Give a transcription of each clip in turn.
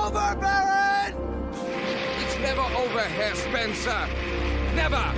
over, Baron! It's never over, Herr Spencer. Never!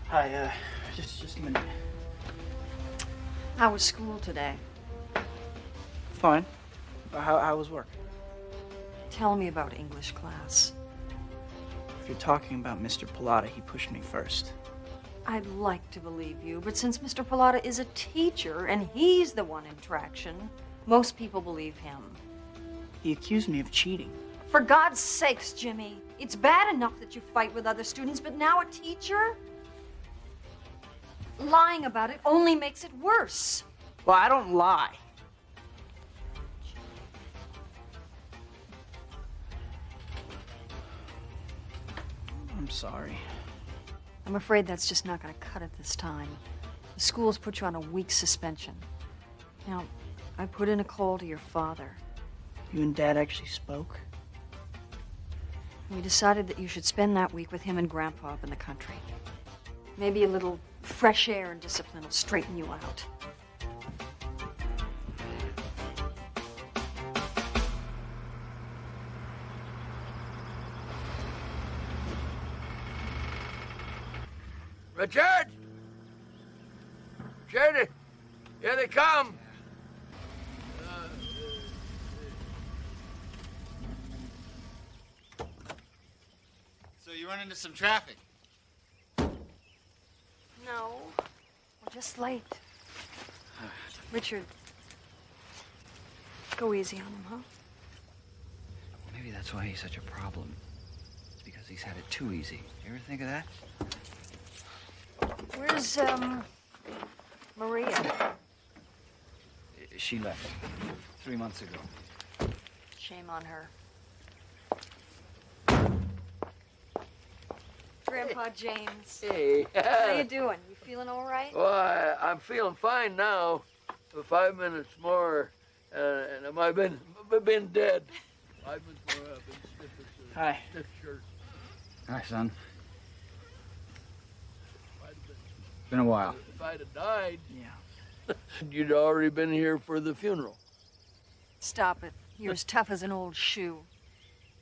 Hi, just a minute. How was school today? Fine. How was work? Tell me about English class. If you're talking about Mr. Pilata, he pushed me first. I'd like to believe you, but since Mr. Pilata is a teacher and he's the one in traction, most people believe him. He accused me of cheating. For God's sakes, Jimmy, it's bad enough that you fight with other students, but now a teacher? Lying about it only makes it worse. Well, I don't lie. I'm sorry. I'm afraid that's just not going to cut it this time. The school's put you on a week's suspension. Now, I put in a call to your father. You and Dad actually spoke? We decided that you should spend that week with him and Grandpa up in the country. Maybe a little fresh air and discipline will straighten you out. Richard! Richard! Here they come! So you run into some traffic? No, we're just late. Richard, go easy on him, huh? Maybe that's why he's such a problem. It's because he's had it too easy. You ever think of that? Where's, Maria? She left 3 months ago. Shame on her. Grandpa James. Hey. How you doing? You feeling all right? Well, I'm feeling fine now. For 5 minutes more, and I might have been dead. 5 minutes more, I've been stiff as a Hi. stiff shirt. Hi, son. If I'd have been- Been a while. If I'd have died, Yeah. you'd already been here for the funeral. Stop it. You're as tough as an old shoe.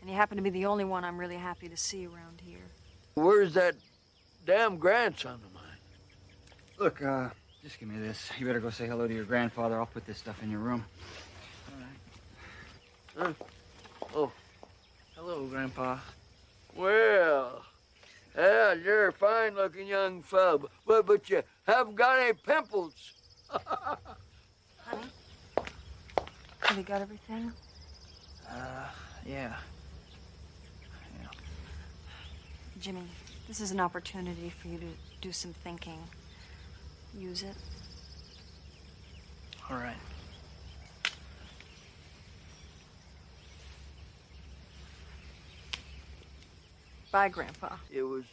And you happen to be the only one I'm really happy to see around here. Where's that damn grandson of mine? Look, just give me this. You better go say hello to your grandfather. I'll put this stuff in your room. All right. Oh, Hello, Grandpa. well, yeah, you're a fine-looking young fella, but you haven't got any pimples. Honey? Have you got everything? Yeah. Jimmy, this is an opportunity for you to do some thinking. Use it. All right. Bye, Grandpa. It was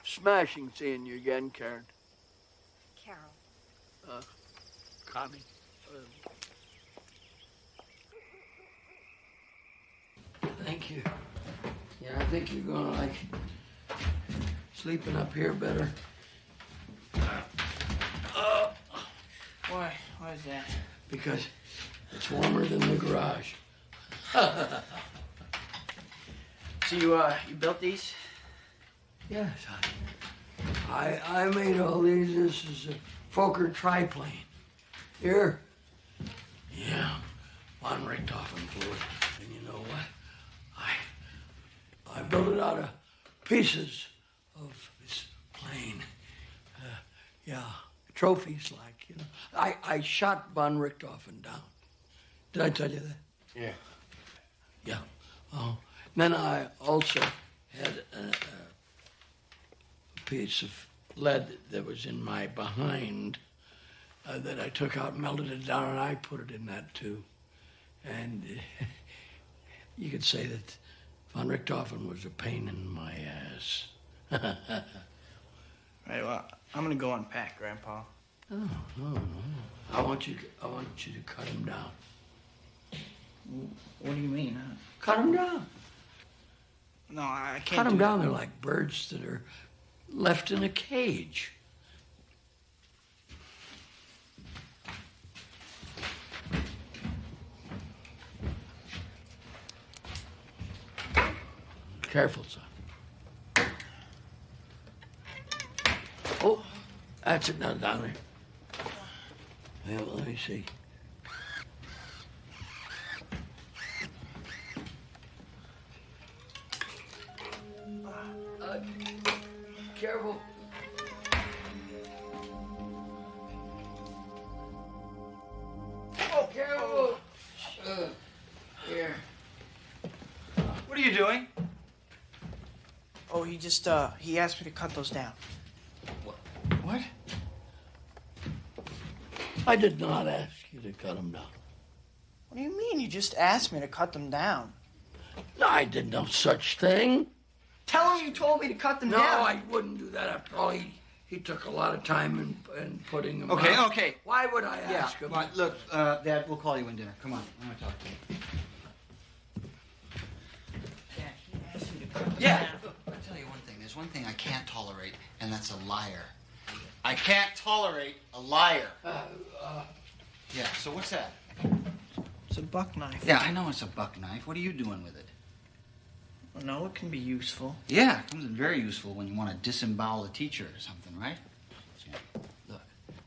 smashing seeing you again, Karen. Carol. Connie. Thank you. Yeah, I think you're gonna like sleeping up here better. Why? Why is that? Because it's warmer than the garage. So you built these? Yes, I made all these. This is a Fokker triplane. Here? Yeah, von Richthofen flew it. And you know what? I built it out of pieces of this plane. Yeah, trophies like, you know. I shot von Richthofen down. Did I tell you that? Yeah. Yeah. Oh. Then I also had a piece of lead that was in my behind that I took out, melted it down, and I put it in that too. And you could say that von Richthofen was a pain in my ass. Right, well, I'm gonna go unpack, Grandpa. Oh, no. I want you to cut him down. What do you mean? Cut him down. No, I can't. Cut them do down. that. They're like birds that are left in a cage. Careful, son. Oh, that's it now, down there. Well, let me see. Careful. Oh, careful. Here. What are you doing? Oh, he asked me to cut those down. What? I did not ask you to cut them down. What do you mean? You just asked me to cut them down. No, I did no such thing. Tell him you told me to cut them No, down. I wouldn't do that. After all, he took a lot of time in putting them Okay, out. okay. Why would I Yeah, ask him? come on, look, Dad, we'll call you in dinner. Come on, I want to talk to you. Yeah, he asked me to cut them Yeah. down. Look, I'll tell you one thing. There's one thing I can't tolerate, and that's a liar. I can't tolerate a liar. Yeah, so what's that? It's a buck knife. Yeah, I know it's a buck knife. What are you doing with it? No, it can be useful. Yeah, it comes in very useful when you want to disembowel a teacher or something, right? Yeah. Look,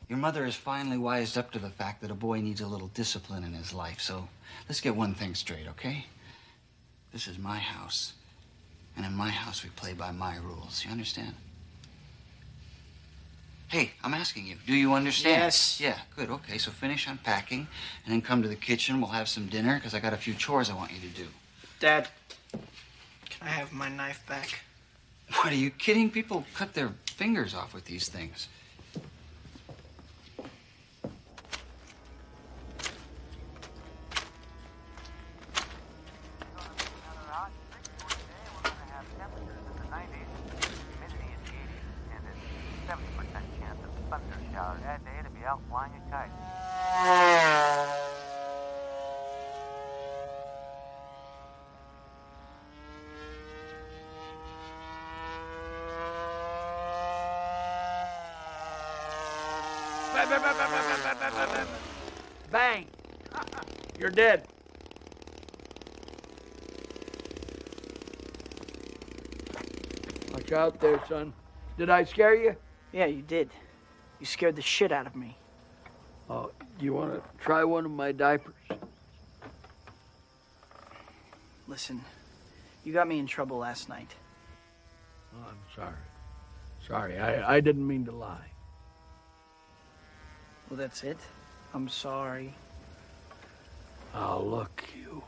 your mother has finally wised up to the fact that a boy needs a little discipline in his life, so let's get one thing straight, okay? This is my house, and in my house we play by my rules. You understand? Hey, I'm asking you, do you understand? Yes. Yeah, good, okay, so finish unpacking, and then come to the kitchen, we'll have some dinner, because I got a few chores I want you to do. Dad, can I have my knife back? What, are you kidding? People cut their fingers off with these things. hour. That day to be out flying a kite. Bang! You're dead. Watch out there, son. Did I scare you? Yeah, you did. You scared the shit out of me. Oh, you want to try one of my diapers? Listen, you got me in trouble last night. Oh, I'm sorry. Sorry, I didn't mean to lie. Well, that's it. I'm sorry. Oh, look, you.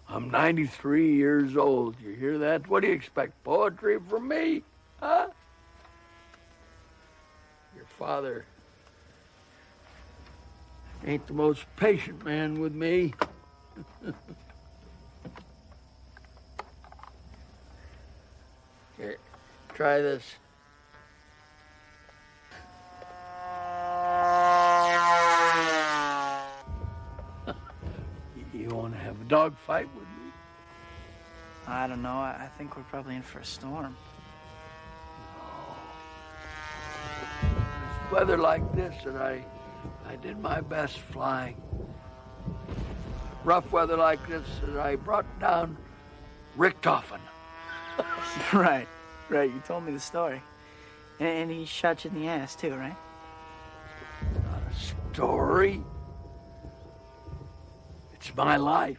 I'm 93 years old. You hear that? What do you expect? Poetry from me? Huh? Your father ain't the most patient man with me. Here, try this. You want to have a dog fight with me? I don't know. I think we're probably in for a storm. It's weather like this that I did my best flying. Rough weather like this that I brought down Richtofen. Right. You told me the story. And he shot you in the ass, too, right? Not a story. It's my life.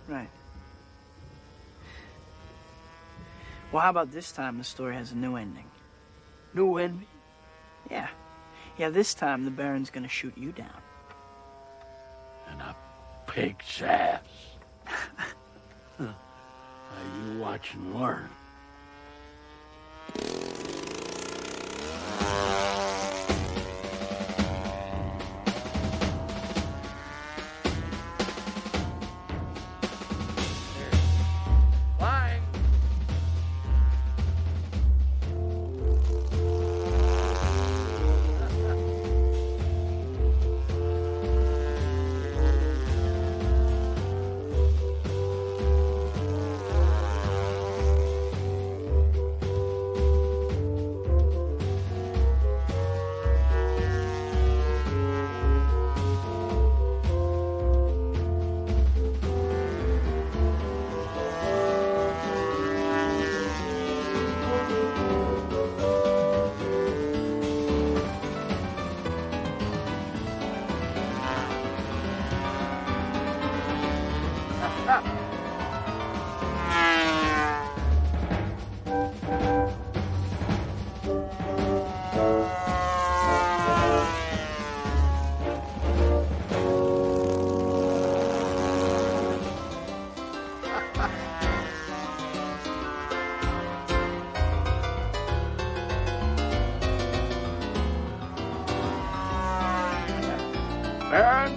Right. Well, how about this time the story has a new ending? New ending? Yeah. Yeah, this time the Baron's gonna shoot you down. And a pig's ass. Now you watch and learn. Flying. Baron,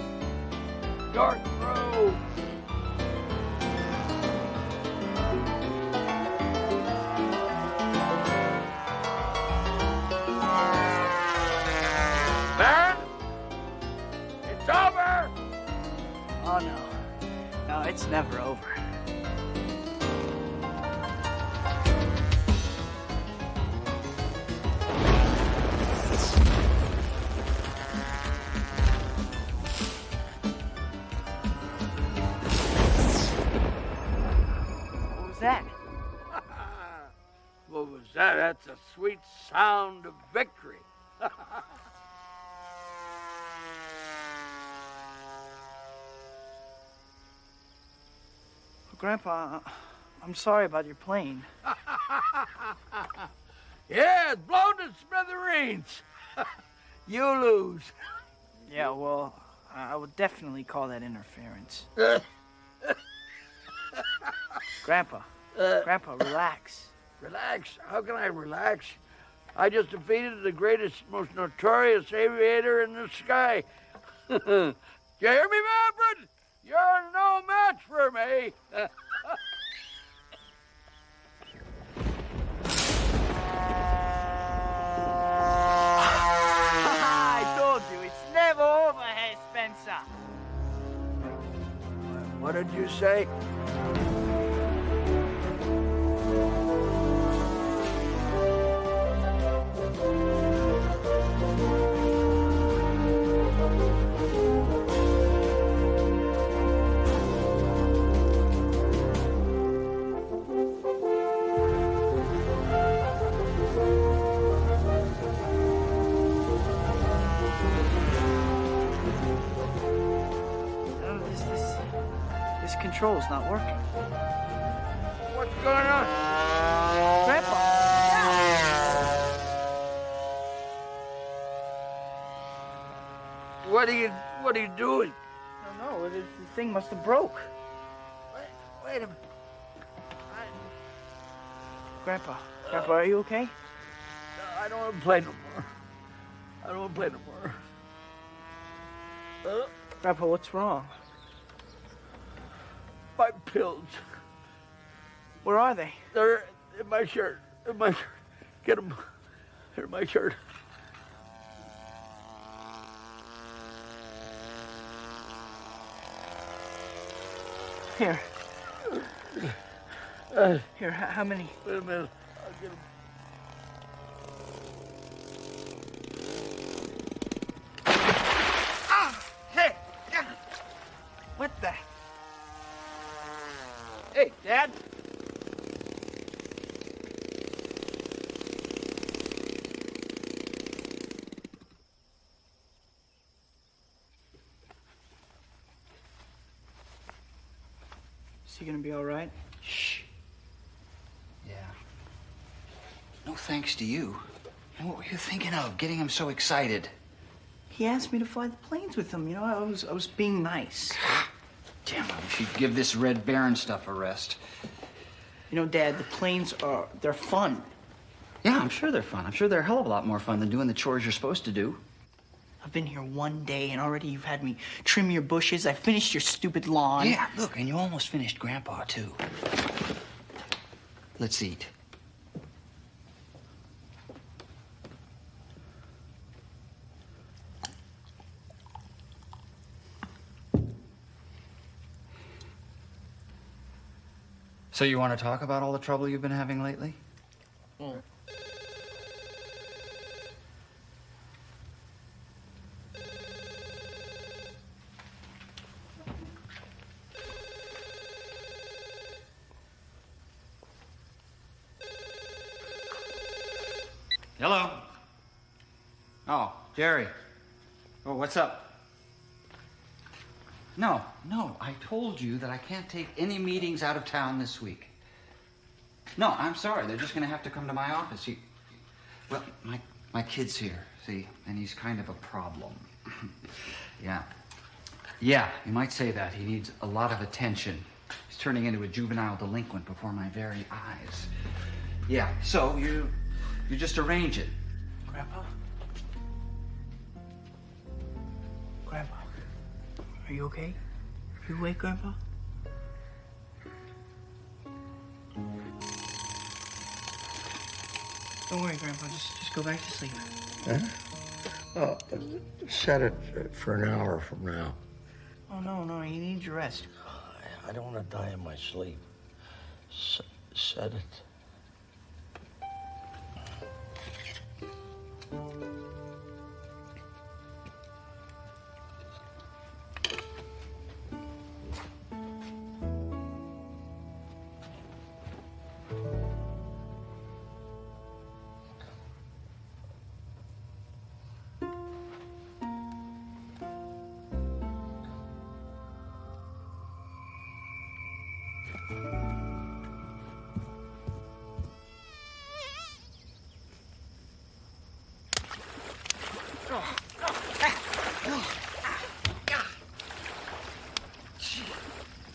your through. Baron, it's over. Oh, no. No, it's never over. What was that? What was that? That's a sweet sound of victory. Grandpa, I'm sorry about your plane. Yeah, it's blown to smithereens. You lose. Yeah, well, I would definitely call that interference. Grandpa, relax. Relax? How can I relax? I just defeated the greatest, most notorious aviator in the sky. You hear me, Manfred? You're no match for me. What did you say? This control's not working. What's going on? Grandpa! What are you doing? I don't know. The thing must have broke. Wait a minute. Grandpa, are you okay? I don't want to play no more. I don't want to play no more. Grandpa, what's wrong? My pills. Where are they? They're in my shirt. In my shirt. Get them. They're in my shirt. Here. Here, how many? Wait a minute. I'll get them. Hey! What the? Hey, Dad. Is he gonna be all right? Shh. Yeah. No thanks to you. And what were you thinking of, getting him so excited? He asked me to fly the planes with him. You know, I was being nice. Damn, I wish you'd give this Red Baron stuff a rest. You know, Dad, the planes they're fun. Yeah, I'm sure they're fun. I'm sure they're a hell of a lot more fun than doing the chores you're supposed to do. I've been here one day, and already you've had me trim your bushes. I finished your stupid lawn. Yeah, look, and you almost finished Grandpa, too. Let's eat. So you want to talk about all the trouble you've been having lately? Well, Hello. Oh, Jerry. Oh, what's up? No, I told you that I can't take any meetings out of town this week. No, I'm sorry. They're just going to have to come to my office. Well, my kid's here, see, and he's kind of a problem. Yeah, you might say that. He needs a lot of attention. He's turning into a juvenile delinquent before my very eyes. Yeah, so you just arrange it. Grandpa? Grandpa, are you okay? You awake, Grandpa? Don't worry, Grandpa. Just go back to sleep. Huh? Oh, set it for an hour from now. Oh, no, you need your rest. I don't want to die in my sleep. Set it.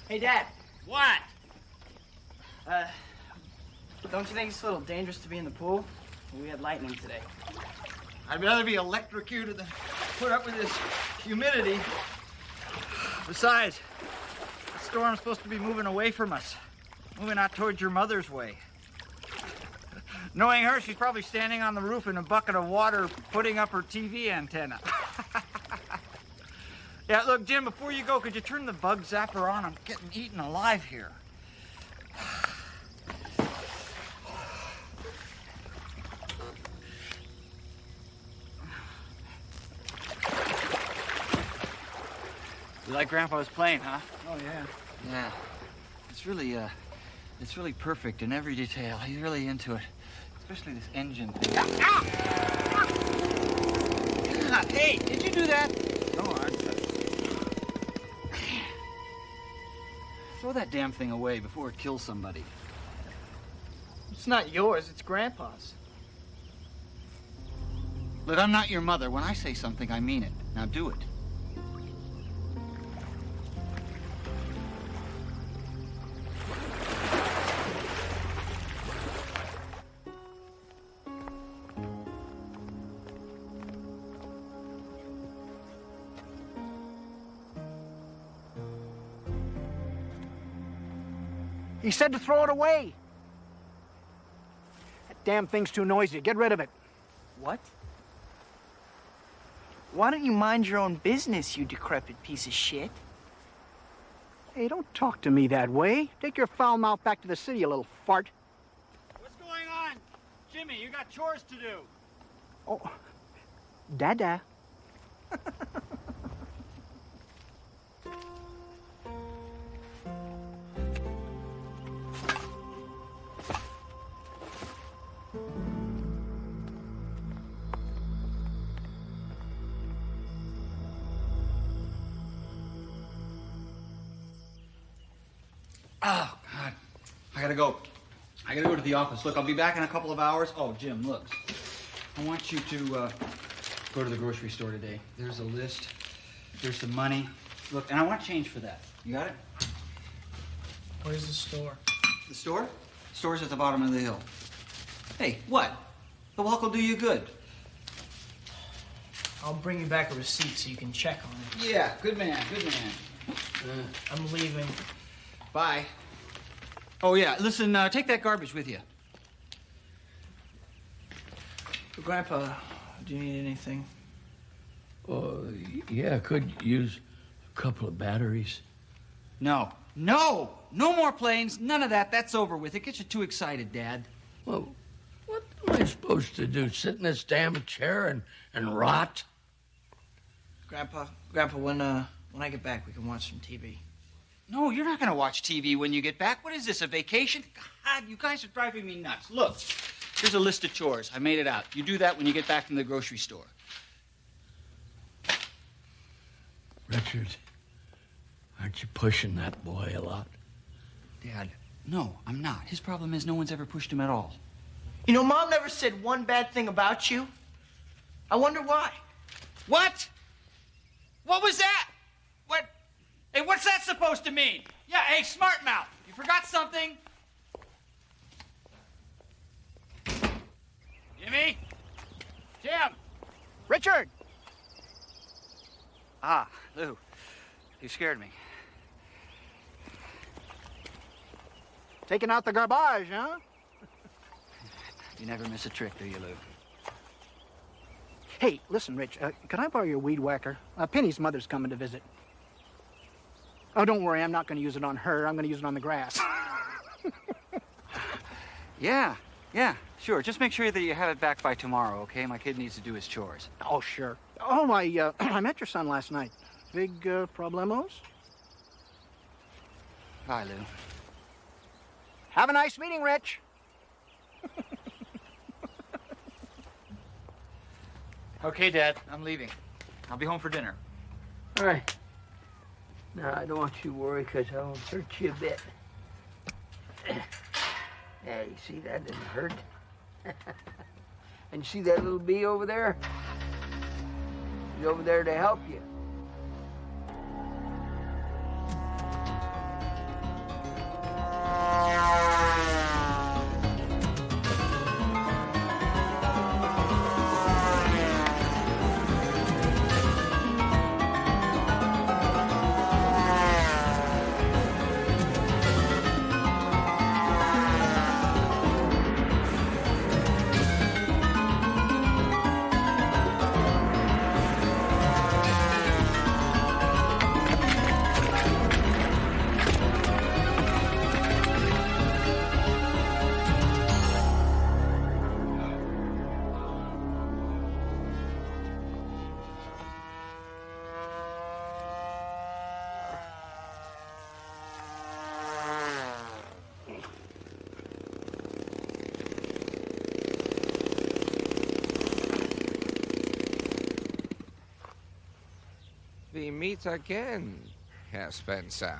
Hey, Dad. What? Don't you think it's a little dangerous to be in the pool? We had lightning today. I'd rather be electrocuted than put up with this humidity. Besides, the storm's supposed to be moving away from us, moving out towards your mother's way. Knowing her, she's probably standing on the roof in a bucket of water, putting up her TV antenna. Yeah, look, Jim, before you go, could you turn the bug zapper on? I'm getting eaten alive here. You like Grandpa's plane, huh? Oh, yeah. Yeah. It's really perfect in every detail. He's really into it. Especially this engine thing. Ah! Ah! Hey, did you do that? Oh, Throw that damn thing away before it kills somebody. It's not yours, it's Grandpa's. Look, I'm not your mother. When I say something, I mean it. Now do it. He said to throw it away. That damn thing's too noisy. Get rid of it. What? Why don't you mind your own business, you decrepit piece of shit? Hey, don't talk to me that way. Take your foul mouth back to the city, you little fart. what's going on? Jimmy, you got chores to do. Oh, Dada. Oh, God. I gotta go. I gotta go to the office. Look, I'll be back in a couple of hours. Oh, Jim, look. I want you to go to the grocery store today. There's a list. There's some money. Look, and I want change for that. You got it? Where's the store? The store? The store's at the bottom of the hill. Hey, what? The walk will do you good. I'll bring you back a receipt so you can check on it. Yeah, good man, good man. I'm leaving. Bye. Oh, yeah, listen, take that garbage with you. Grandpa, do you need anything? Oh, yeah, I could use a couple of batteries. No, no more planes, none of that. That's over with. It gets you too excited, Dad. Well, what am I supposed to do? Sit in this damn chair and rot? Grandpa, when I get back, we can watch some TV. No, you're not going to watch TV when you get back. What is this, a vacation? God, you guys are driving me nuts. Look, here's a list of chores. I made it out. You do that when you get back from the grocery store. Richard, aren't you pushing that boy a lot? Dad, no, I'm not. His problem is no one's ever pushed him at all. You know, Mom never said one bad thing about you. I wonder why. What? What was that? What? Hey, what's that supposed to mean? Yeah, hey, smart mouth. You forgot something? Jimmy? Jim? Richard! Ah, Lou. You scared me. Taking out the garbage, huh? You never miss a trick, do you, Lou? Hey, listen, Rich, can I borrow your weed whacker? Penny's mother's coming to visit. Oh, don't worry, I'm not going to use it on her. I'm going to use it on the grass. Yeah, sure. Just make sure that you have it back by tomorrow, okay? My kid needs to do his chores. Oh, sure. Oh, I met your son last night. Big problemos? Bye, Lou. Have a nice meeting, Rich. Okay, Dad, I'm leaving. I'll be home for dinner. All right. Now, I don't want you to worry because I won't hurt you a bit. Yeah, you see, that didn't hurt. And you see that little bee over there? He's over there to help you. meet again, Herr Spencer.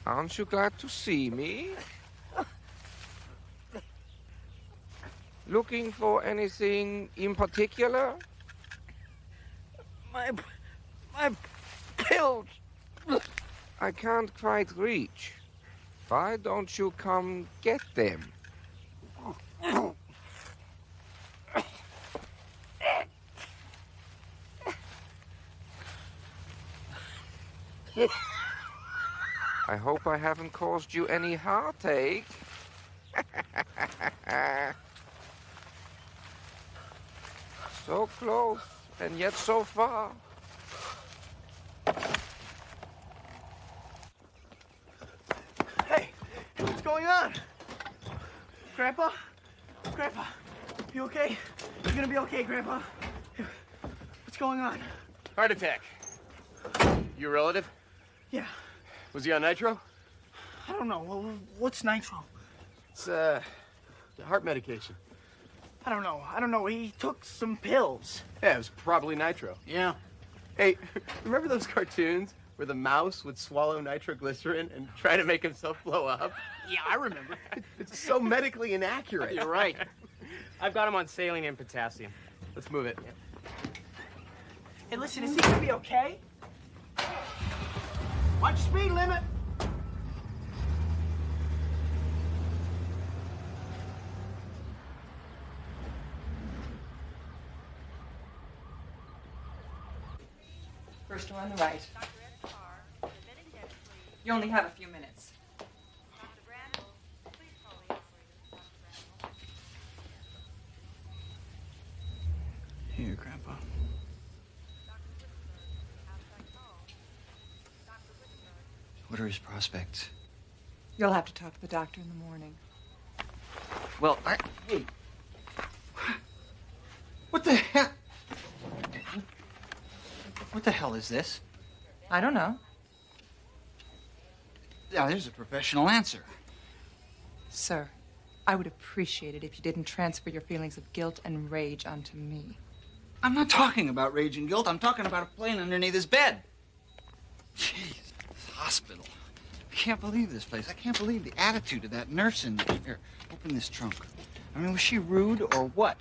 Aren't you glad to see me? Looking for anything in particular? My pills. I can't quite reach. Why don't you come get them? I hope I haven't caused you any heartache. So close, and yet so far. Hey, what's going on? Grandpa? Grandpa, you okay? You're gonna be okay, Grandpa. What's going on? Heart attack. You a relative? Yeah, Was he on nitro? I don't know. Well, what's nitro? It's heart medication. I don't know. He took some pills. Yeah, it was probably nitro. Yeah. Hey, remember those cartoons where the mouse would swallow nitroglycerin and try to make himself blow up? Yeah, I remember. It's so medically inaccurate. You're right. I've got him on saline and potassium. Let's move it. Hey, listen, is he gonna be okay? Watch speed limit. First door on the right. You only have a few minutes. Here, Grandpa. What are his prospects? You'll have to talk to the doctor in the morning. Well, hey. What the hell? What the hell is this? I don't know. Now, there's a professional answer. Sir, I would appreciate it if you didn't transfer your feelings of guilt and rage onto me. I'm not talking about rage and guilt. I'm talking about a plane underneath his bed. Jeez, this hospital. I can't believe this place. I can't believe the attitude of that nurse in there. Here, open this trunk. I mean, was she rude or what?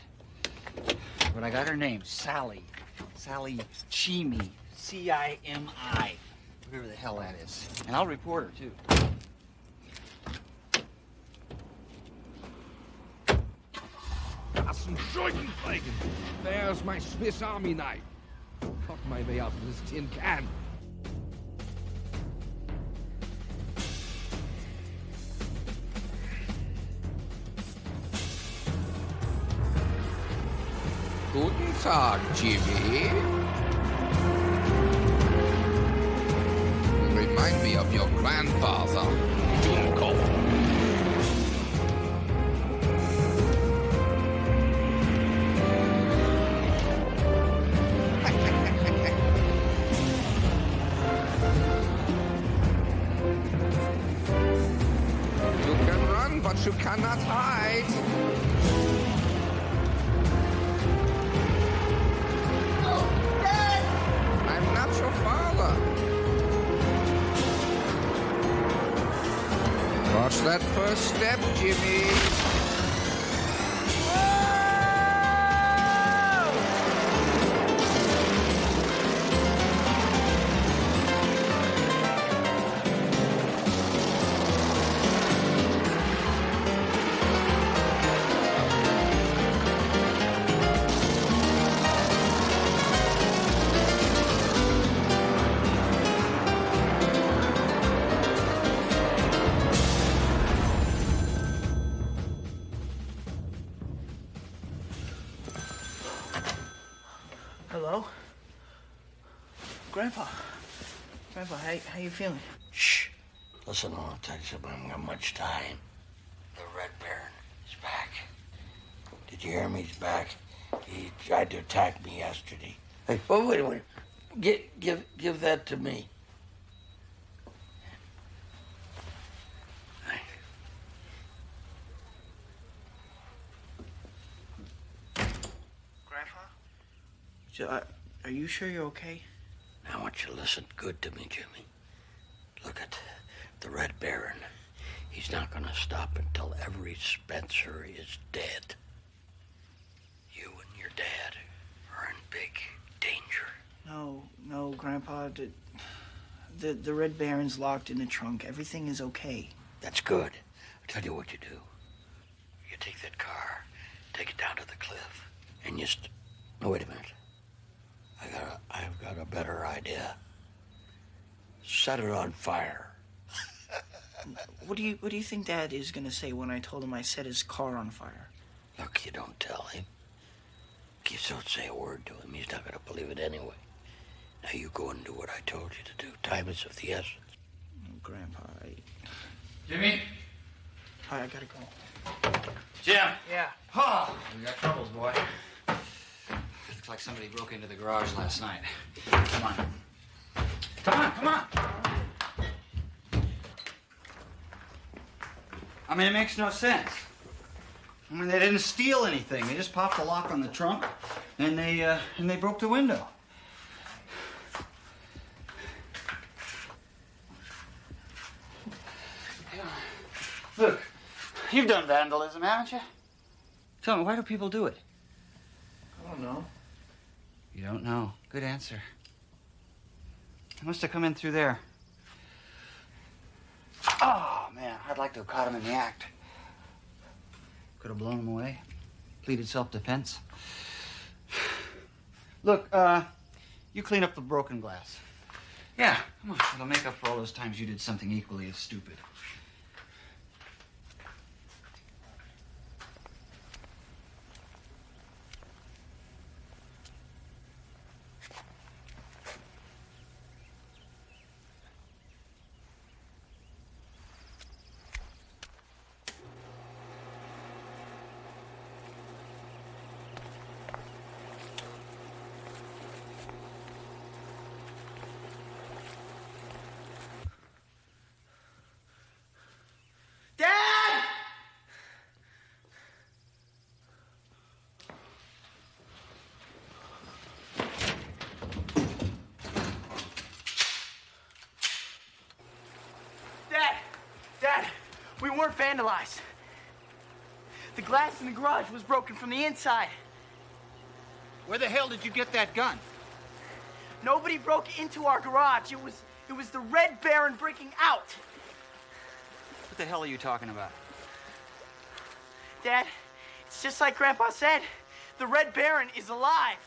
But I got her name, Sally. Sally Chimi. C-I-M-I. Whatever the hell that is. And I'll report her, too. Some Scheutenfeigen. There's my Swiss Army knife. Cut my way out of this tin can. Guten Tag, Jimmy. You remind me of your grandfather, Junko. You can run, but you cannot hide. I'm not your father. Watch that first step, Jimmy. Hello? Grandpa. Grandpa, how you feeling? Shh. Listen, I'll tell you something. I haven't got much time. The Red Baron is back. Did you hear me? He's back. He tried to attack me yesterday. Hey, wait a minute. Give that to me. Grandpa? Are you sure you're okay? Now, I want you to listen good to me, Jimmy. Look at the Red Baron. He's not going to stop until every Spencer is dead. You and your dad are in big danger. No, Grandpa. The Red Baron's locked in the trunk. Everything is okay. That's good. I'll tell you what you do. You take that car, take it down to the cliff, and No, wait a minute. I've got a better idea. Set it on fire. What do you think Dad is gonna say when I told him I set his car on fire? Look, you don't tell him. You don't say a word to him. He's not gonna believe it anyway. Now you go and do what I told you to do. Time is of the essence. Grandpa, Jimmy? I gotta go. Jim? Yeah. Oh, we got troubles, boy. Looks like somebody broke into the garage last night. Come on. Come on. I mean, it makes no sense. I mean, they didn't steal anything. They just popped the lock on the trunk, and they broke the window. Look, you've done vandalism, haven't you? Tell me, why do people do it? I don't know. You don't know. Good answer. He must have come in through there. Oh, man, I'd like to have caught him in the act. Could have blown him away. Pleaded self-defense. Look, you clean up the broken glass. Yeah, come on. It'll make up for all those times you did something equally as stupid. Dad, we weren't vandalized. The glass in the garage was broken from the inside. Where the hell did you get that gun? Nobody broke into our garage. It was the Red Baron breaking out. What the hell are you talking about? Dad, it's just like Grandpa said. The Red Baron is alive.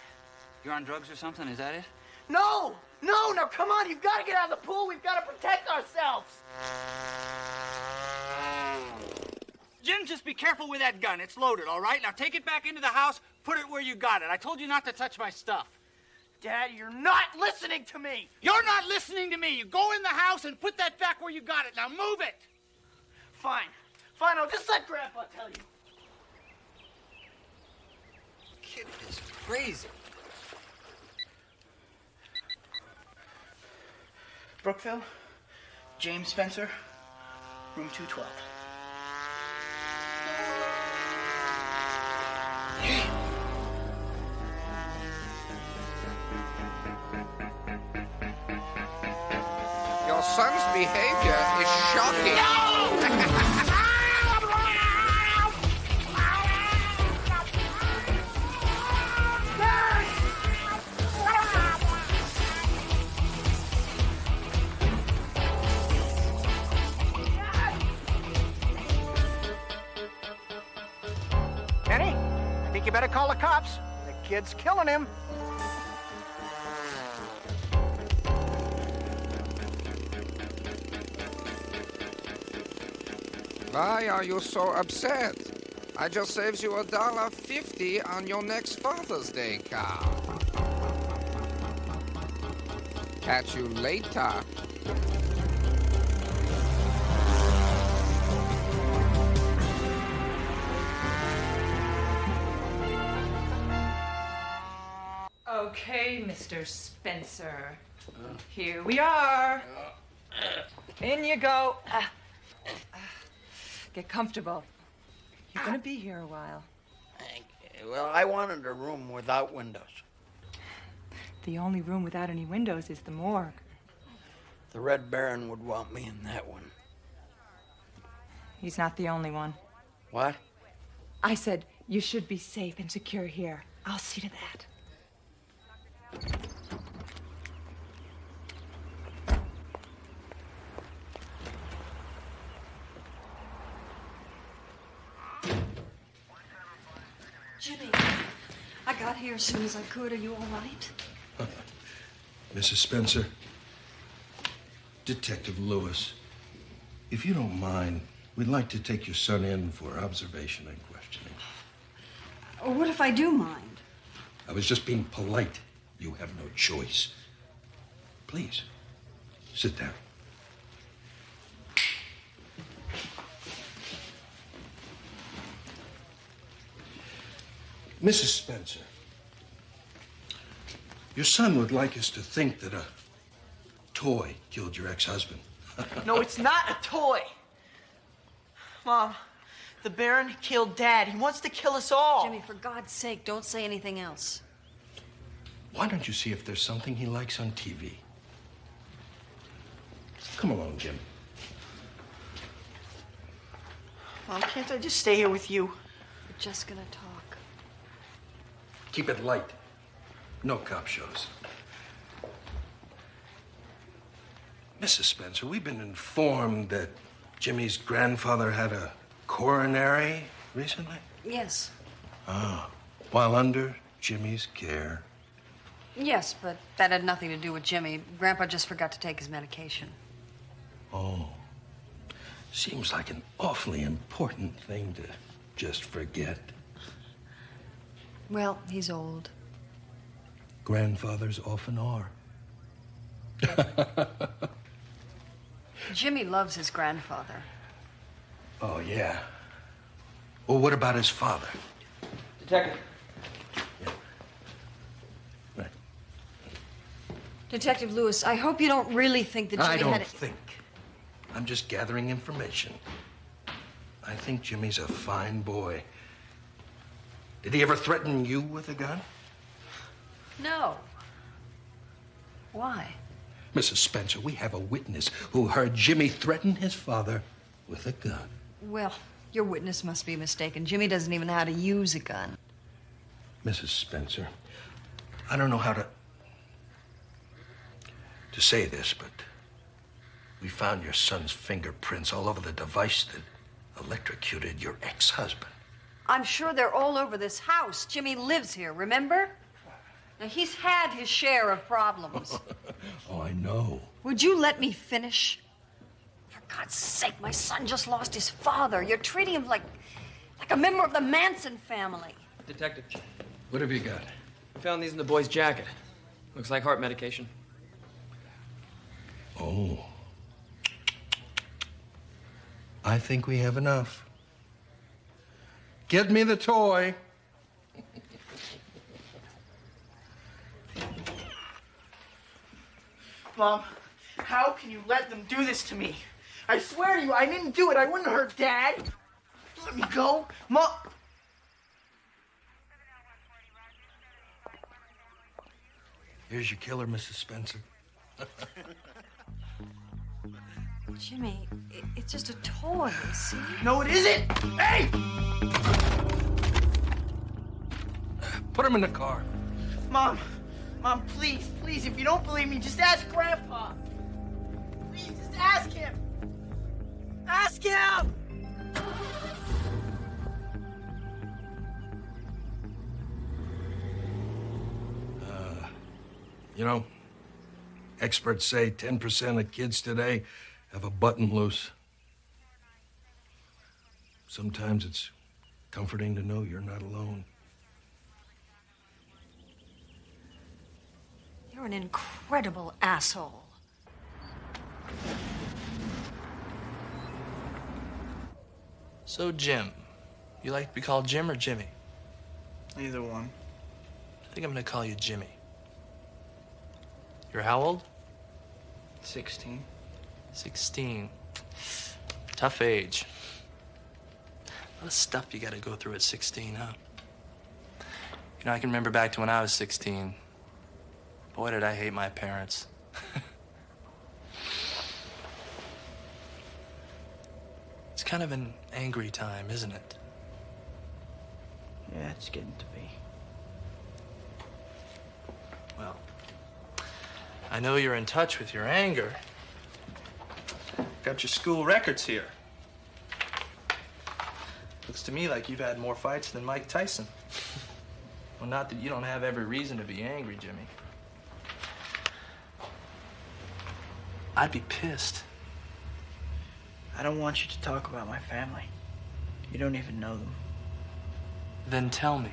You're on drugs or something? Is that it? No, now come on. You've got to get out of the pool. We've got to protect ourselves. Jim, just be careful with that gun. It's loaded, all right? Now take it back into the house, put it where you got it. I told you not to touch my stuff. Dad, you're not listening to me. You're not listening to me. You go in the house and put that back where you got it. Now move it. Fine, I'll just let Grandpa tell you. Kid is crazy. Brookville, James Spencer, room 212. Your son's behavior is shocking. Kenny, I think you better call the cops. The kid's killing him. Why are you so upset? I just saved you $1.50 on your next Father's Day car. Catch you later. Okay, Mr. Spencer. Here we are. In you go. Get comfortable. You're gonna be here a while. Well, I wanted a room without windows. The only room without any windows is the morgue. The Red Baron would want me in that one. He's not the only one. What? I said you should be safe and secure here. I'll see to that. Jimmy, I got here as soon as I could. Are you all right? Mrs. Spencer, Detective Lewis, if you don't mind, we'd like to take your son in for observation and questioning. What if I do mind? I was just being polite. You have no choice. Please, sit down. Mrs. Spencer, your son would like us to think that a toy killed your ex-husband. No, it's not a toy. Mom, the Baron killed Dad. He wants to kill us all. Jimmy, for God's sake, don't say anything else. Why don't you see if there's something he likes on TV? Come along, Jim. Mom, can't I just stay here with you? We're just gonna talk. Keep it light. No cop shows. Mrs. Spencer, we've been informed that Jimmy's grandfather had a coronary recently? Yes. Ah, while under Jimmy's care. Yes, but that had nothing to do with Jimmy. Grandpa just forgot to take his medication. Oh. Seems like an awfully important thing to just forget. Well, he's old. Grandfathers often are. Jimmy loves his grandfather. Oh, yeah. Well, what about his father? Detective. Yeah. Right. Detective Lewis, I hope you don't really think that Jimmy I don't had... think. I'm just gathering information. I think Jimmy's a fine boy. Did he ever threaten you with a gun? No. Why? Mrs. Spencer, we have a witness who heard Jimmy threaten his father with a gun. Well, your witness must be mistaken. Jimmy doesn't even know how to use a gun. Mrs. Spencer, I don't know how to say this, but we found your son's fingerprints all over the device that electrocuted your ex-husband. I'm sure they're all over this house. Jimmy lives here, remember? Now, he's had his share of problems. Oh, I know. Would you let me finish? For God's sake, my son just lost his father. You're treating him like a member of the Manson family. Detective, What have you got? I found these in the boy's jacket. Looks like heart medication. Oh. I think we have enough. Get me the toy. Mom, how can you let them do this to me? I swear to you, I didn't do it. I wouldn't hurt Dad. Let me go. Mom. Here's your killer, Mrs. Spencer. Jimmy, it's just a toy, see? No, it isn't. Hey! Put him in the car. Mom, please, if you don't believe me, just ask Grandpa. Please, just ask him. Ask him! You know, experts say 10% of kids today have a button loose. Sometimes it's comforting to know you're not alone. You're an incredible asshole. So, Jim. You like to be called Jim or Jimmy? Either one. I think I'm gonna call you Jimmy. You're how old? 16. 16. Tough age. A lot of stuff you gotta go through at 16, huh? You know, I can remember back to when I was 16. Boy, did I hate my parents. It's kind of an angry time, isn't it? Yeah, it's getting to be. Well, I know you're in touch with your anger. Got your school records here. Looks to me like you've had more fights than Mike Tyson. Well, not that you don't have every reason to be angry, Jimmy. I'd be pissed. I don't want you to talk about my family. You don't even know them. Then tell me.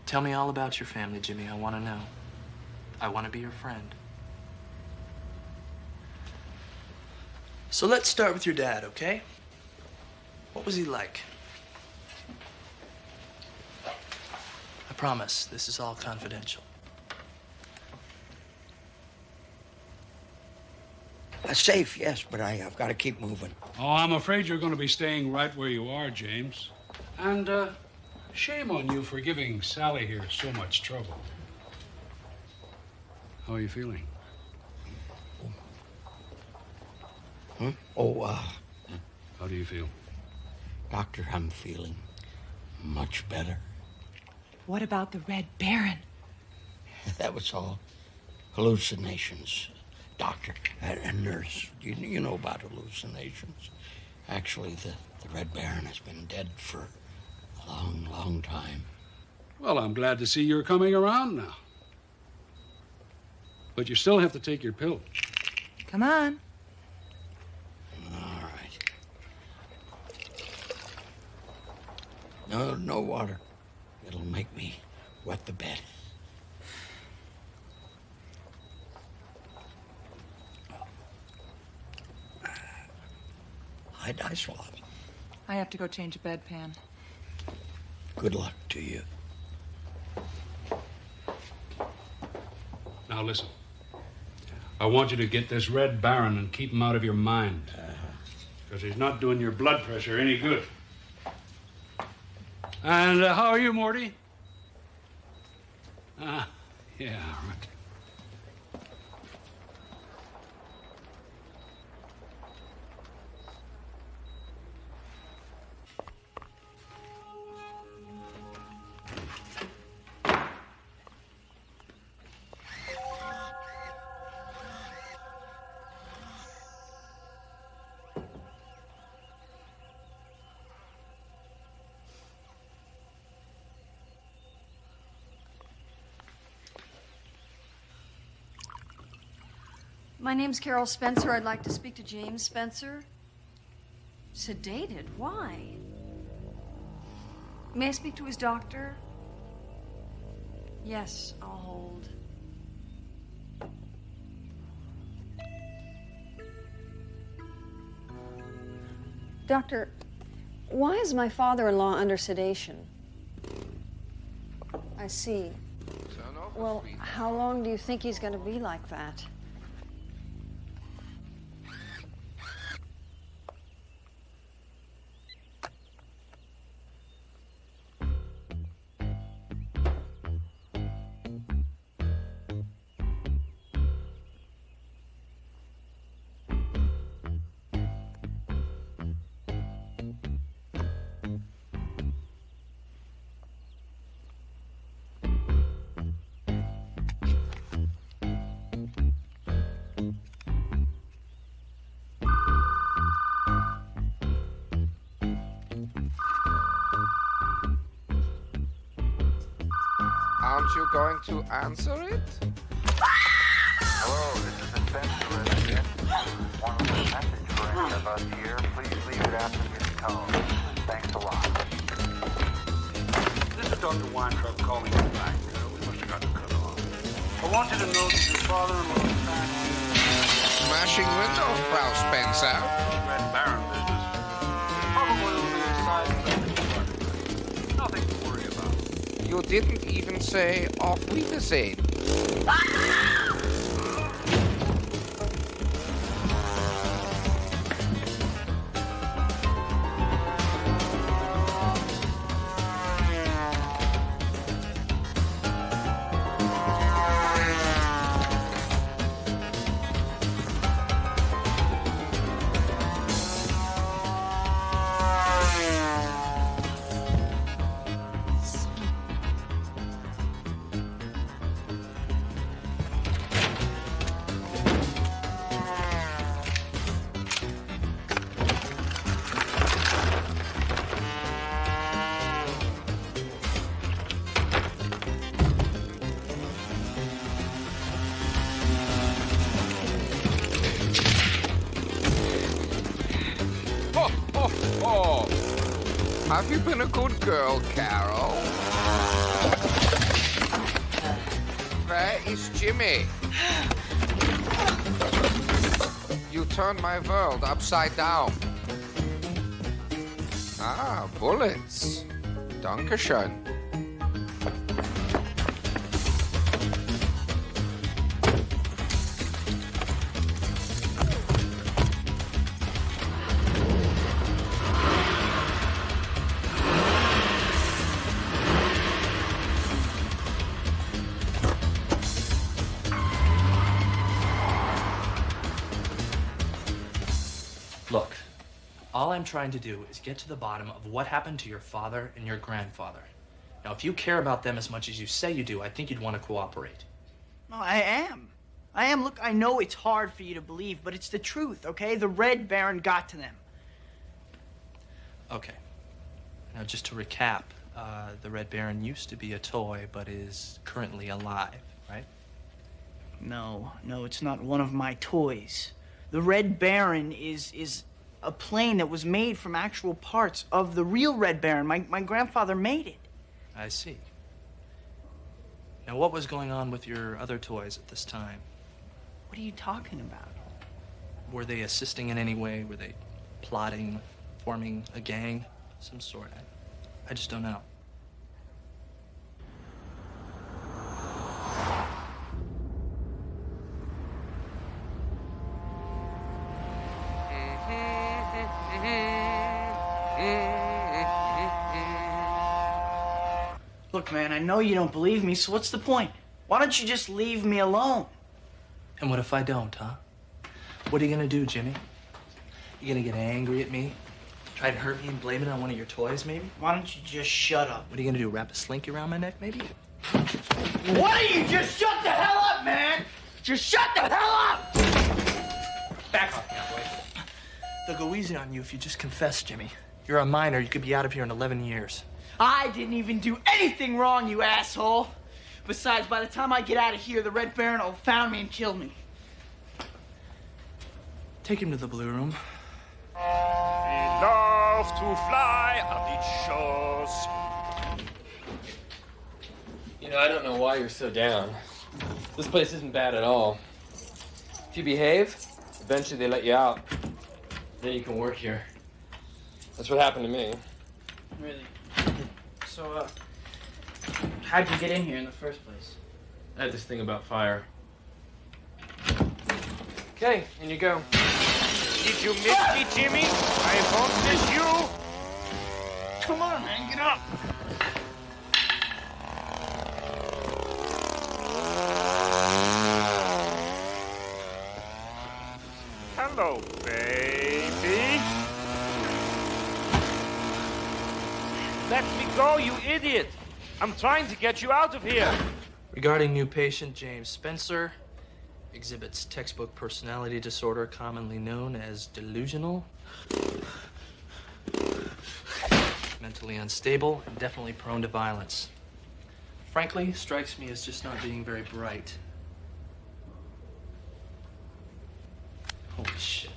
Tell me all about your family, Jimmy. I want to know. I want to be your friend. So let's start with your dad, okay? What was he like? I promise, this is all confidential. Safe, yes, but I've got to keep moving. Oh, I'm afraid you're going to be staying right where you are, James. And, shame on you for giving Sally here so much trouble. How are you feeling? Huh? How do you feel? Doctor, I'm feeling much better. What about the Red Baron? That was all hallucinations. Doctor, a nurse, you know about hallucinations. Actually, the Red Baron has been dead for a long, long time. Well, I'm glad to see you're coming around now. But you still have to take your pill. Come on. All right. No water. It'll make me wet the bed. I swallow. I have to go change a bedpan. Good luck to you. Now listen. I want you to get this Red Baron and keep him out of your mind. Because he's not doing your blood pressure any good. And how are you, Morty? Yeah, right. My name's Carol Spencer. I'd like to speak to James Spencer. Sedated? Why? May I speak to his doctor? Yes, I'll hold. Doctor, why is my father-in-law under sedation? I see. Well, how long do you think he's going to be like that? Aren't you going to answer it? Hello, this is the Spencer resident. One with a message for any of us here. Please leave it after this tone. Thanks a lot. This is Dr. Weintraub calling you back. We must have gotten cut off. I want you to know that your father-in-law is back. Smashing window, Frau Spencer. Red Baron business. Probably only a side effect. Nothing to worry about. You didn't even say auf Wiedersehen. Have you been a good girl, Carol? Where is Jimmy? You turned my world upside down. Ah, bullets. Dankeschön. Look, all I'm trying to do is get to the bottom of what happened to your father and your grandfather. Now, if you care about them as much as you say you do, I think you'd want to cooperate. No, I am. I am. Look, I know it's hard for you to believe, but it's the truth, okay? The Red Baron got to them. Okay. Now, just to recap, the Red Baron used to be a toy, but is currently alive, right? No, it's not one of my toys. The Red Baron is a plane that was made from actual parts of the real Red Baron. My grandfather made it. I see. Now, what was going on with your other toys at this time? What are you talking about? Were they assisting in any way? Were they plotting, forming a gang of some sort? I just don't know. Look, man, I know you don't believe me, so what's the point? Why don't you just leave me alone? And what if I don't, huh? What are you gonna do, Jimmy? You gonna get angry at me? Try to hurt me and blame it on one of your toys, maybe? Why don't you just shut up? What are you gonna do, wrap a slinky around my neck, maybe? Why don't you just shut the hell up, man? Just shut the hell up! Back off now, boy. They'll go easy on you if you just confess, Jimmy. You're a minor. You could be out of here in 11 years. I didn't even do anything wrong, you asshole. Besides, by the time I get out of here, the Red Baron will have found me and killed me. Take him to the blue room. We love to fly on the shores. You know, I don't know why you're so down. This place isn't bad at all. If you behave, eventually they let you out. Then you can work here. That's what happened to me. Really? So, how'd you get in here in the first place? I had this thing about fire. Okay, in you go. Did you miss me, Jimmy? I won't miss you. Come on, man, get up. Hello, baby. Let me go, you idiot. I'm trying to get you out of here. Regarding new patient James Spencer, exhibits textbook personality disorder commonly known as delusional, mentally unstable, and definitely prone to violence. Frankly, strikes me as just not being very bright. Holy shit.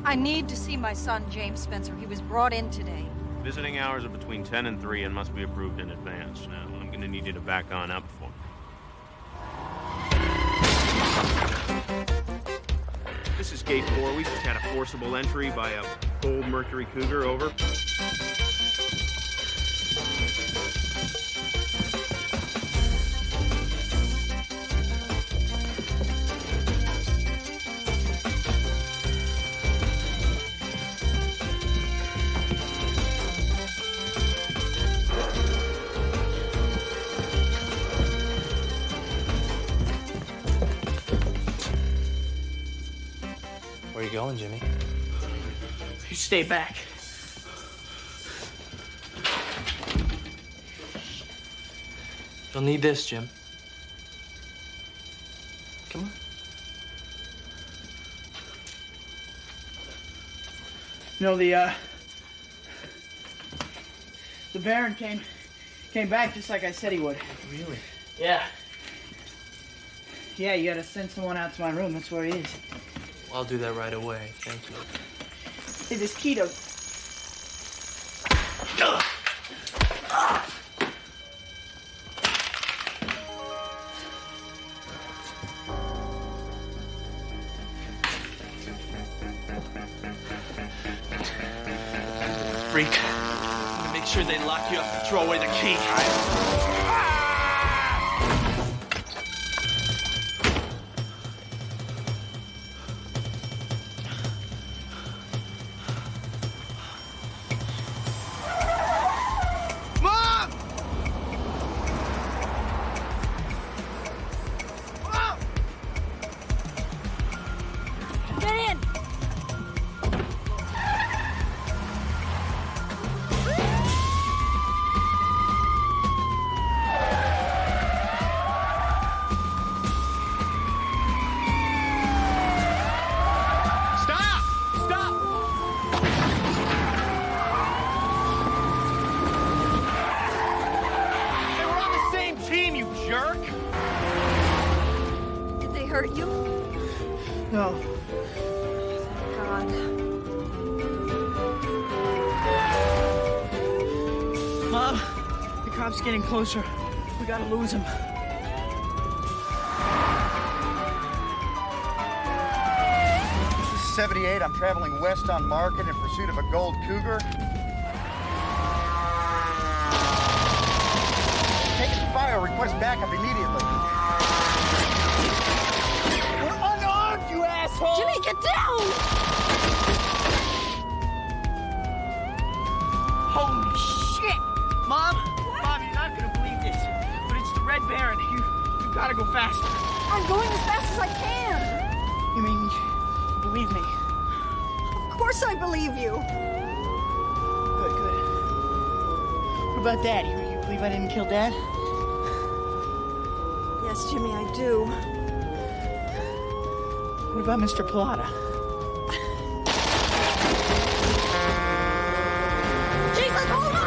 I need to see my son, James Spencer. He was brought in today. Visiting hours are between 10 and 3 and must be approved in advance. Now, I'm going to need you to back on up for me. This is Gate 4. We just had a forcible entry by a Gold Mercury Cougar, over. Where are you going, Jimmy? You stay back. You'll need this, Jim. Come on. You know, the Baron came back just like I said he would. Really? Yeah. Yeah, you gotta send someone out to my room. That's where he is. I'll do that right away. Thank you. Hey, this keto. Freak. I'm gonna make sure they lock you up and throw away the key. Mom! Mom! Get in! Stop! Stop! Hey, we're on the same team, you jerk! Did they hurt you? No. God. Mom, the cop's getting closer. We gotta lose him. This is 78. I'm traveling west on Market in pursuit of a gold cougar. Taking fire. Request backup immediately. We're unarmed, you asshole! Jimmy, get down! Holy shit! Mom? Mom, you're not gonna believe this, but it's the Red Baron. You gotta go faster. I'm going as fast as I can. You mean, you believe me? Of course I believe you. Good, good. What about Dad? You believe I didn't kill Dad? Yes, Jimmy, I do. What about Mr. Plata? Jesus, hold on!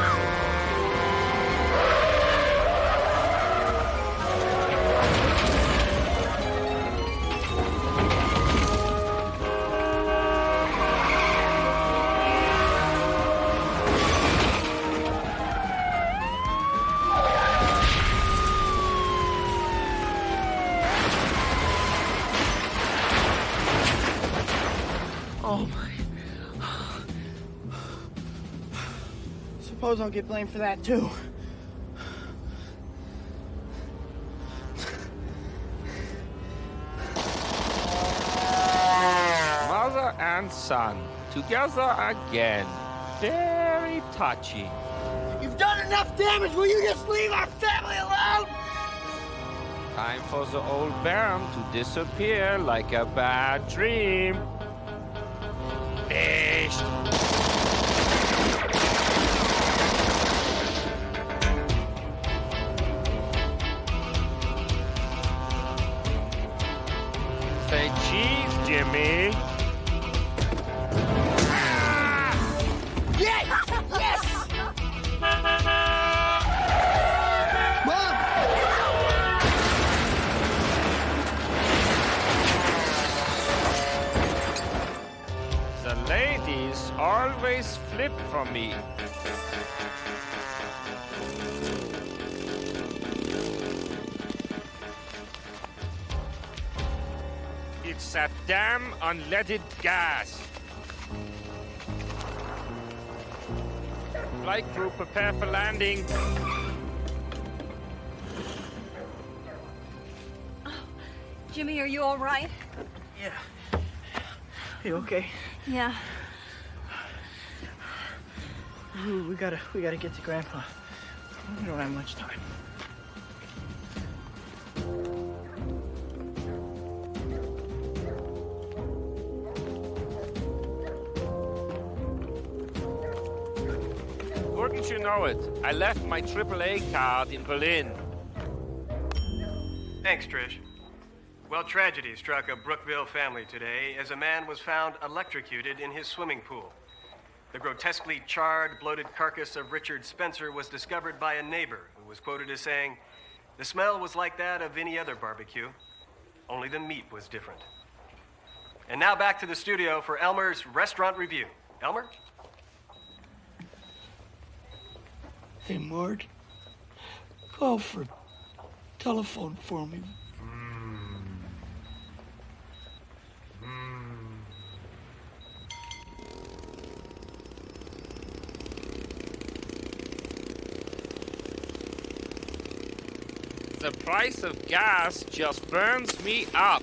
Oh my. Suppose I'll get blamed for that too. Mother and son, together again. Very touching. You've done enough damage! Will you just leave our family alone? Time for the old Baron to disappear like a bad dream. Echt. Say cheese, Jimmy. Yes! Yes! Mom! The ladies always flip for me. It's that damn unleaded gas. Flight crew, prepare for landing. Jimmy, are you all right? Yeah. You okay? Yeah. We gotta get to Grandpa. We don't have much time. Wouldn't you know it? I left my AAA card in Berlin. Thanks, Trish. Well, tragedy struck a Brookville family today as a man was found electrocuted in his swimming pool. The grotesquely charred, bloated carcass of Richard Spencer was discovered by a neighbor who was quoted as saying, "The smell was like that of any other barbecue, only the meat was different." And now back to the studio for Elmer's restaurant review. Elmer? Hey, Mort, call for telephone for me. The price of gas just burns me up.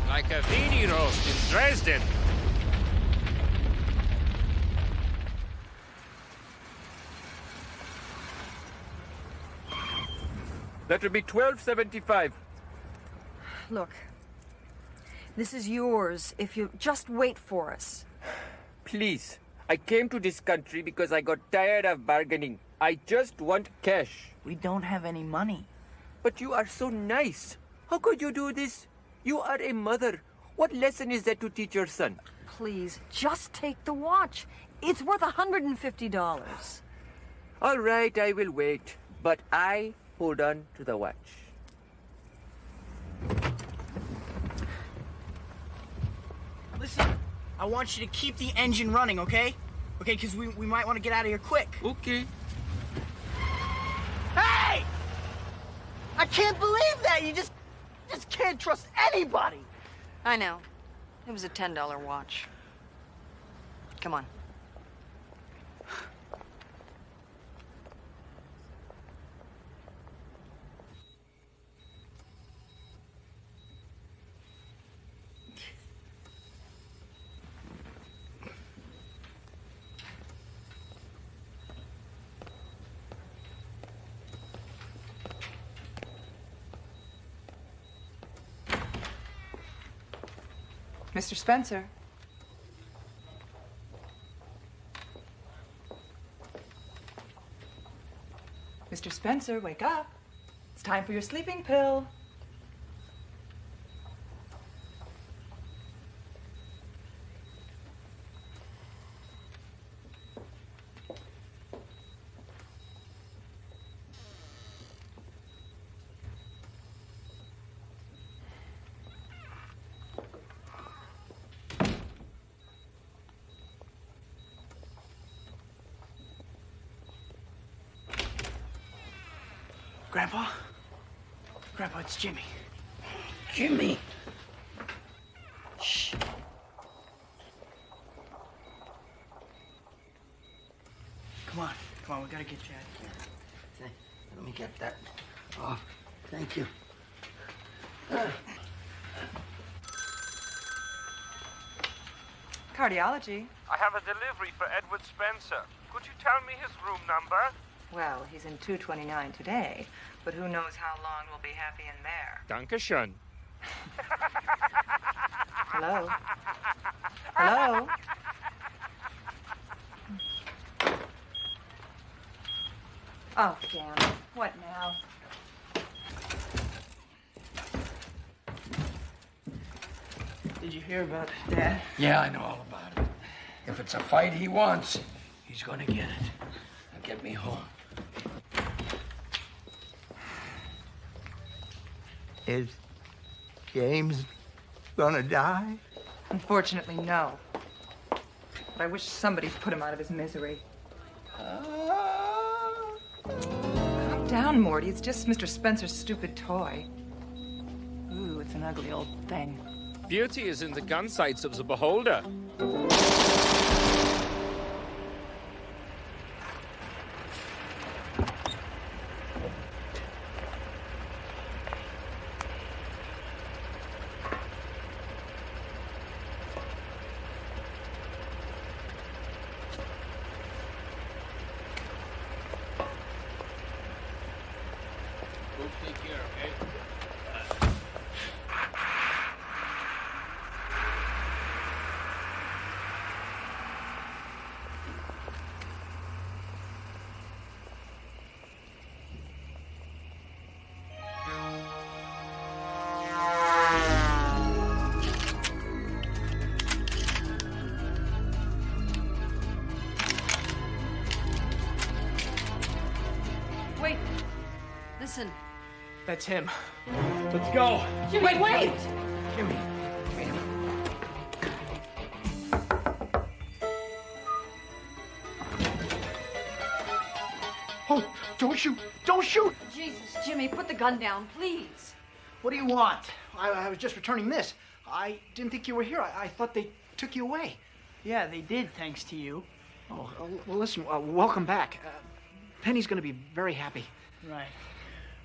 Like a weenie roast in Dresden. That'll be $12.75. Look, this is yours if you just wait for us. Please, I came to this country because I got tired of bargaining. I just want cash. We don't have any money. But you are so nice. How could you do this? You are a mother. What lesson is that to teach your son? Please, just take the watch. It's worth $150. All right, I will wait. But I hold on to the watch. Listen, I want you to keep the engine running, okay? Okay, because we might want to get out of here quick. Okay. Hey! I can't believe that! You just can't trust anybody! I know. It was a $10 watch. Come on. Mr. Spencer. Mr. Spencer, wake up. It's time for your sleeping pill. Grandpa? Grandpa, it's Jimmy. Jimmy. Shh. Come on, we gotta get you out of here. Let me get that off. Thank you. Cardiology. I have a delivery for Edward Spencer. Could you tell me his room number? Well, he's in 229 today, but who knows how long we'll be happy in there. Dankeschön. Hello? Hello? Oh, damn it. What now? Did you hear about Dad? Yeah, I know all about it. If it's a fight he wants, he's gonna get it. Now get me home. Is James gonna die? Unfortunately, no. But I wish somebody'd put him out of his misery. Calm down, Morty. It's just Mr. Spencer's stupid toy. Ooh, it's an ugly old thing. Beauty is in the gun sights of the beholder. Listen. That's him. Let's go. Jimmy, wait! Jimmy. Oh, don't shoot! Don't shoot! Jesus, Jimmy, put the gun down, please. What do you want? I was just returning this. I didn't think you were here. I thought they took you away. Yeah, they did, thanks to you. Oh, well, listen, welcome back. Penny's gonna be very happy. Right.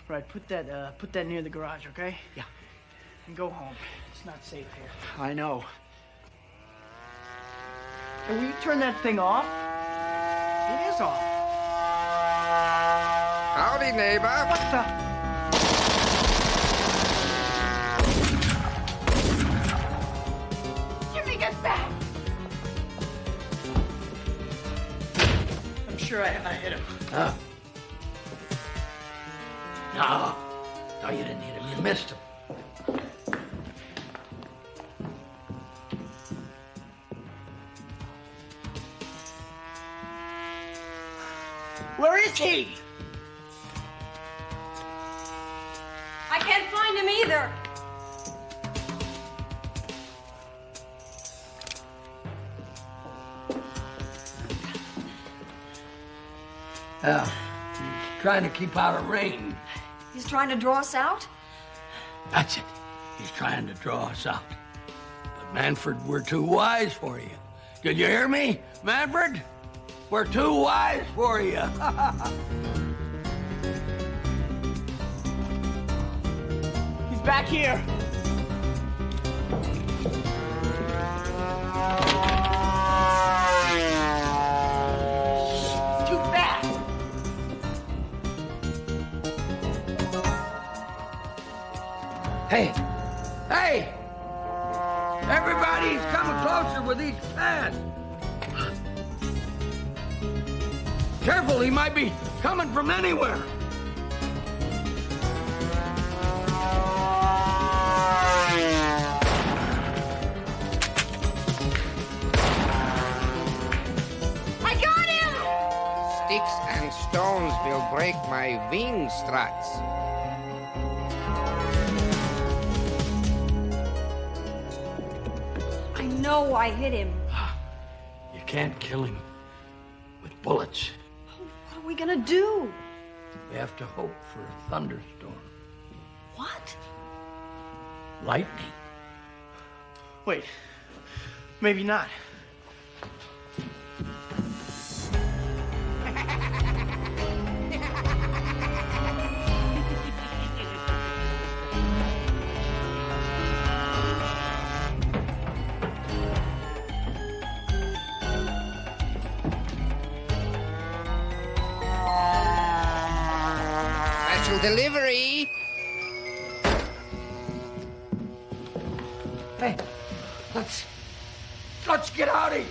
Right, put that near the garage, okay? Yeah. And go home. It's not safe here. I know. And will you turn that thing off? It is off. Howdy, neighbor. What the? Jimmy, get back! I'm sure I hit him. Huh? No. No, you didn't hit him. You missed him. Where is he? I can't find him either. He's trying to keep out of rain. He's trying to draw us out? That's it. He's trying to draw us out. But Manfred, we're too wise for you. Did you hear me, Manfred? We're too wise for you. He's back here. Too fast. Hey! Hey! Everybody's coming closer with each pass. Careful, he might be coming from anywhere. I got him! Sticks and stones will break my wing struts. I know I hit him. You can't kill him with bullets. What are we gonna do? We have to hope for a thunderstorm. What? Lightning. Wait. Maybe not. Special delivery. Hey, let's get out of here.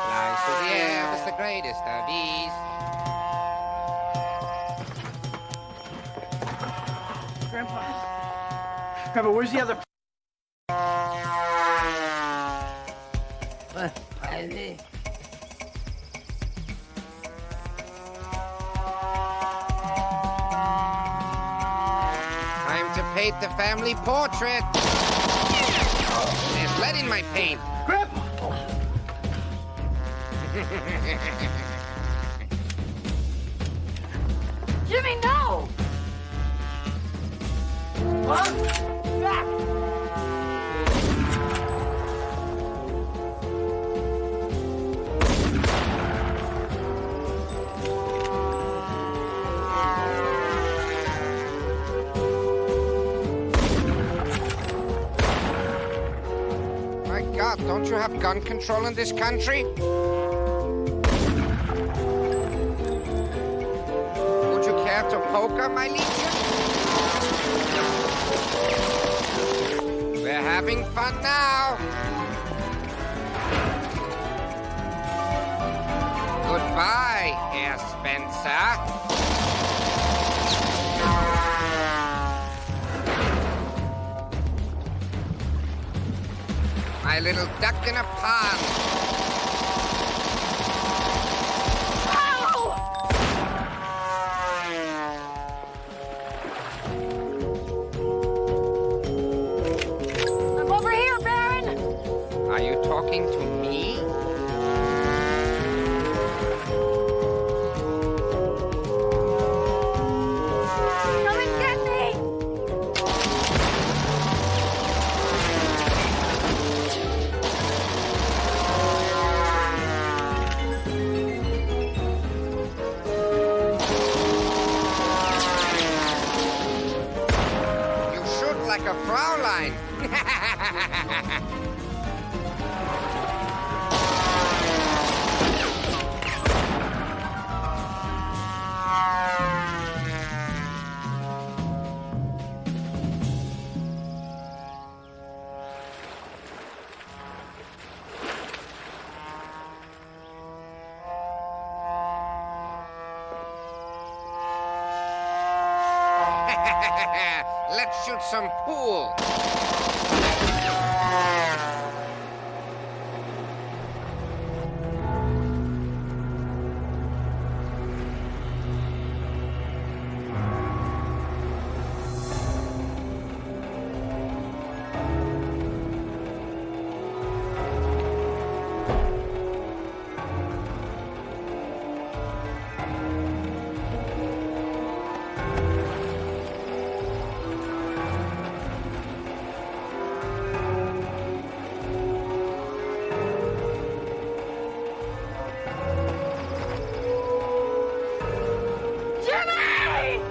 Flies through the air was the greatest of ease. Grandpa, where's the other? Time to paint the family portrait. There's lead in my paint. Grandpa! Jimmy, no! Huh? Back! My God, don't you have gun control in this country? Would you care to poker, my legion? We're having fun now. Goodbye, Herr Spencer. my little duck in a pond. I'm over here, Baron! Are you talking to me? Come and get me! You shoot like a Fraulein. Let's shoot some pool. Jimmy!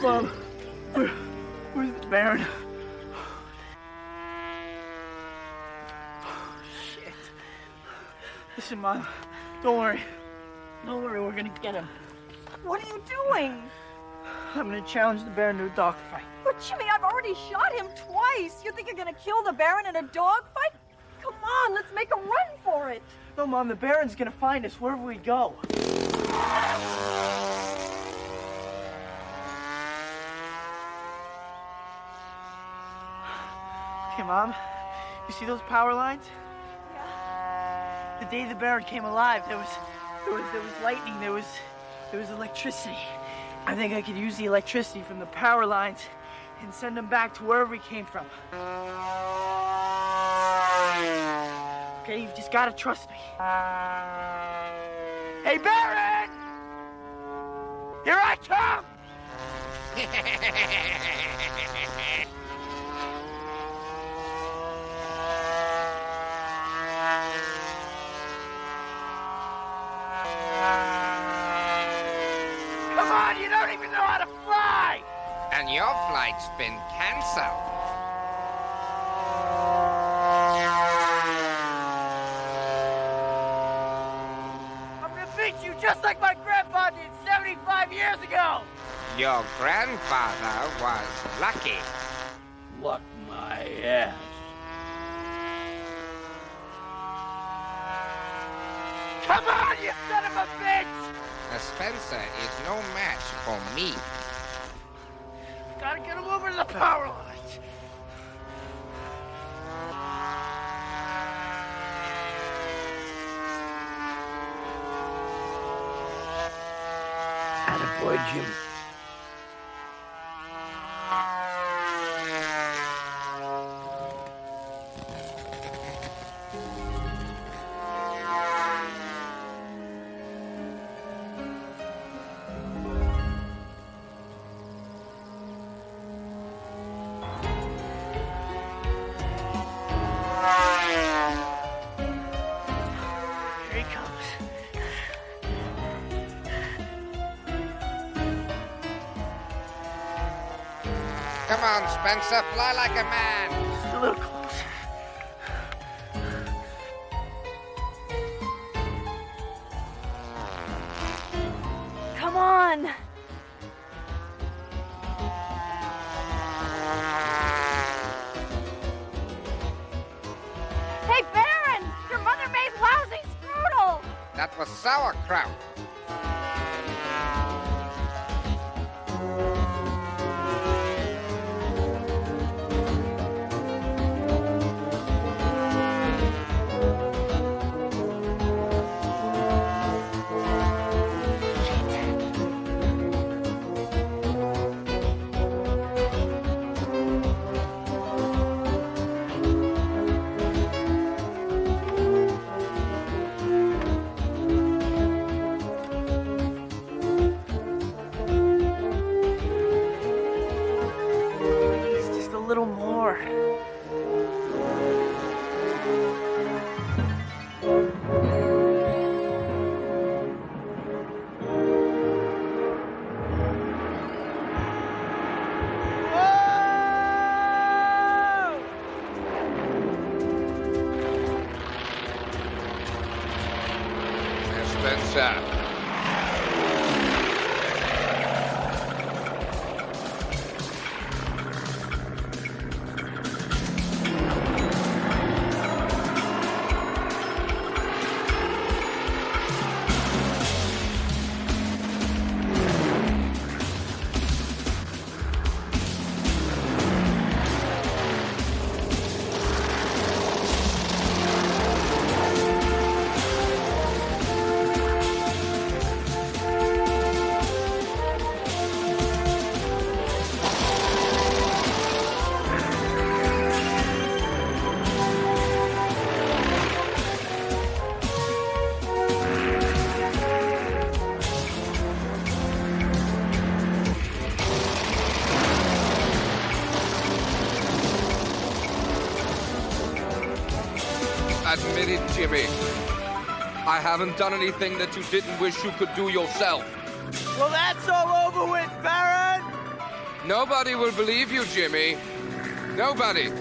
Mom, where's the Baron? Shit. Listen, Mom, don't worry. Don't worry, we're gonna get him. What are you doing? I'm gonna challenge the Baron to a dogfight. But Jimmy, I've already shot him twice. You think you're gonna kill the Baron in a dogfight? Come on, let's make a run for it. No, Mom, the Baron's gonna find us wherever we go. Okay, Mom, you see those power lines? Yeah. The day the Baron came alive, there was lightning, there was electricity. I think I could use the electricity from the power lines and send him back to wherever he came from. Okay, you've just gotta trust me. Hey, Baron! Here I come! Come on, you don't even know how to fly! And your flight's been canceled. I'm gonna beat you just like my grandpa did 75 years ago! Your grandfather was lucky. Luck my ass. Come on, you son of a bitch! The Spencer is no match for me. Gotta get him over to the power lines. Attaboy, Jim. Here he comes. Come on, Spencer, fly like a man. Just a little closer. on. Hey, Baron! Your mother made lousy strudel! That was sauerkraut. Just a little more. Spencer. Admit it, Jimmy. I haven't done anything that you didn't wish you could do yourself. Well, that's all over with, Baron! Nobody will believe you, Jimmy. Nobody.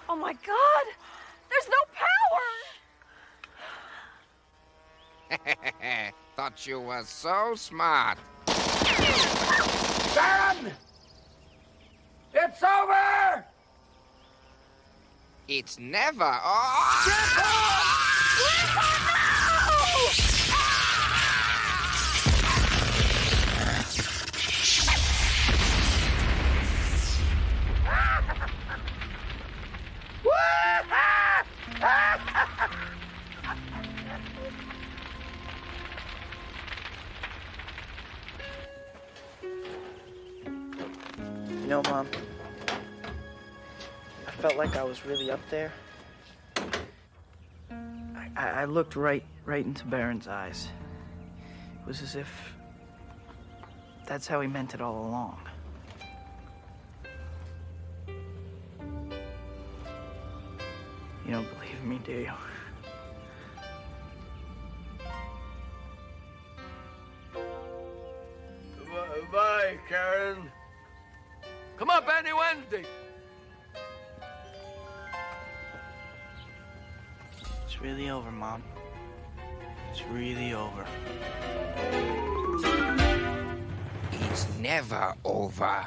Oh my God! There's no power! Thought you were so smart. Baron! It's over! It's never. Oh! You know, Mom, I felt like I was really up there. I looked right into Baron's eyes. It was as if that's how he meant it all along. You don't believe me, do you? Bye, Karen. Come up any Wednesday. It's really over, Mom. It's really over. It's never over.